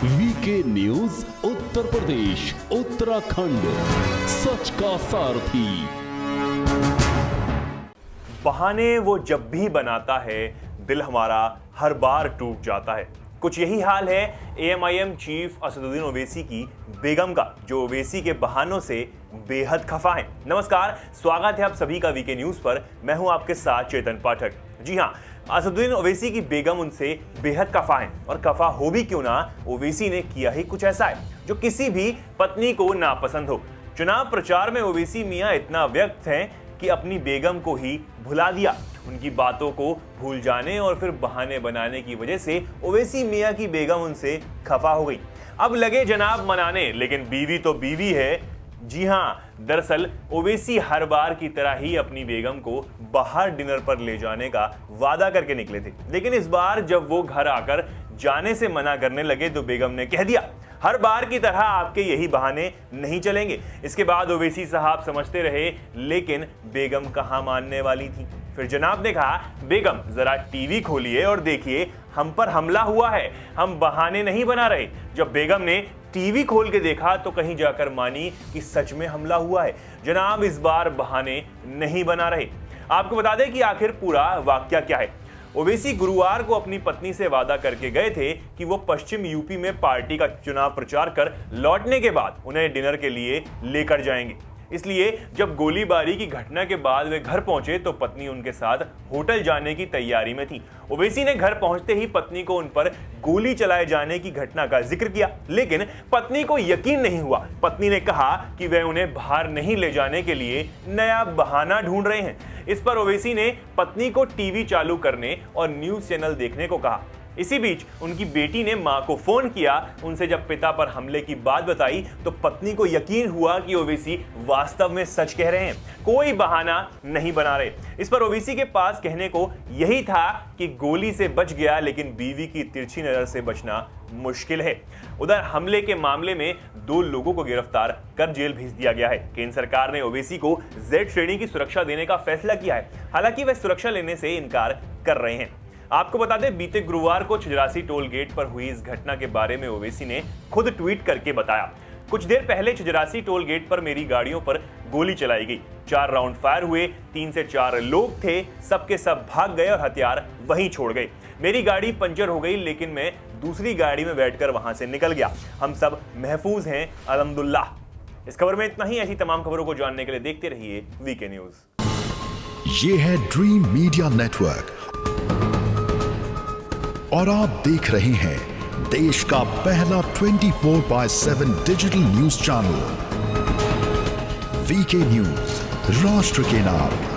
VK news Uttar Pradesh Uttarakhand, सच का सारथी। बहाने वो जब भी बनाता है, दिल हमारा हर बार टूट जाता है। कुछ यही हाल है एएमआईएम चीफ असदुद्दीन ओवैसी की बेगम का, जो ओवैसी के बहानों से बेहद खफा है। नमस्कार, स्वागत है आप सभी का वीके न्यूज पर। मैं हूं आपके साथ चेतन पाठक। जी हां, असदुद्दीन ओवैसी की बेगम उनसे बेहद खफा है, और खफा हो भी क्यों ना, ओवैसी ने किया ही कुछ ऐसा है जो किसी भी पत्नी को नापसंद हो। चुनाव प्रचार में ओवैसी मियां इतना व्यक्त हैं कि अपनी बेगम को ही भुला दिया। उनकी बातों को भूल जाने और फिर बहाने बनाने की वजह से ओवैसी मियां की बेगम उनसे खफा हो गई। अब लगे जनाब मनाने, लेकिन बीवी तो बीवी है। जी हां, दरअसल ओवैसी हर बार की तरह ही अपनी बेगम को बाहर डिनर पर ले जाने का वादा करके निकले थे, लेकिन इस बार जब वो घर आकर जाने से मना करने लगे तो बेगम ने कह दिया, हर बार की तरह आपके यही बहाने नहीं चलेंगे। इसके बाद ओवैसी साहब समझते रहे, लेकिन बेगम कहां मानने वाली थी। फिर जनाब ने कहा, बेगम जरा टीवी खोलिए और देखिए, हम पर हमला हुआ है, हम बहाने नहीं बना रहे। जब बेगम ने टीवी खोल के देखा तो कहीं जाकर मानी कि सच में हमला हुआ है। जनाब इस बार बहाने नहीं बना रहे। आपको बता दें कि आखिर पूरा वाकया क्या है। ओवैसी गुरुवार को अपनी पत्नी से वादा करके गए थे कि वो पश्चिम यूपी में पार्टी का चुनाव प्रचार कर लौटने के बाद उन्हें डिनर के लिए लेकर जाएंगे। इसलिए जब गोलीबारी की घटना के बाद वे घर पहुंचे तो पत्नी उनके साथ होटल जाने की तैयारी में थी। ओवैसी ने घर पहुंचते ही पत्नी को उन पर गोली चलाए जाने की घटना का जिक्र किया, लेकिन पत्नी को यकीन नहीं हुआ। पत्नी ने कहा कि वे उन्हें बाहर नहीं ले जाने के लिए नया बहाना ढूंढ रहे हैं। इस पर ओवैसी ने पत्नी को टीवी चालू करने और न्यूज चैनल देखने को कहा। इसी बीच उनकी बेटी ने मां को फोन किया। उनसे जब पिता पर हमले की बात बताई तो पत्नी को यकीन हुआ कि ओवैसी वास्तव में सच कह रहे हैं, कोई बहाना नहीं बना रहे। इस पर ओवैसी के पास कहने को यही था कि गोली से बच गया, लेकिन बीवी की तिरछी नजर से बचना मुश्किल है। उधर हमले के मामले में 2 लोगों को गिरफ्तार कर जेल भेज दिया गया है। केंद्र सरकार ने ओवैसी को Z श्रेणी की सुरक्षा देने का फैसला किया है। हालांकि वे सुरक्षा लेने से इनकार कर रहे हैं। आपको बता दें, बीते गुरुवार को छिजरासी टोल गेट पर हुई इस घटना के बारे में ओवैसी ने खुद ट्वीट करके बताया, कुछ देर पहले छिजरासी टोल गेट पर मेरी गाड़ियों पर गोली चलाई गई। 4 राउंड फायर हुए, 3 से 4 लोग थे, सबके सब भाग गए और हथियार वहीं छोड़ गए। मेरी गाड़ी पंचर हो गई, लेकिन मैं दूसरी गाड़ी में बैठकर वहां से निकल गया। हम सब महफूज हैं, अल्हम्दुलिल्लाह। इस खबर में इतना ही। ऐसी तमाम खबरों को जानने के लिए देखते रहिए वीके न्यूज। ये है ड्रीम मीडिया नेटवर्क और आप देख रहे हैं देश का पहला 24/7 digital news channel VK news, राष्ट्र के नाम।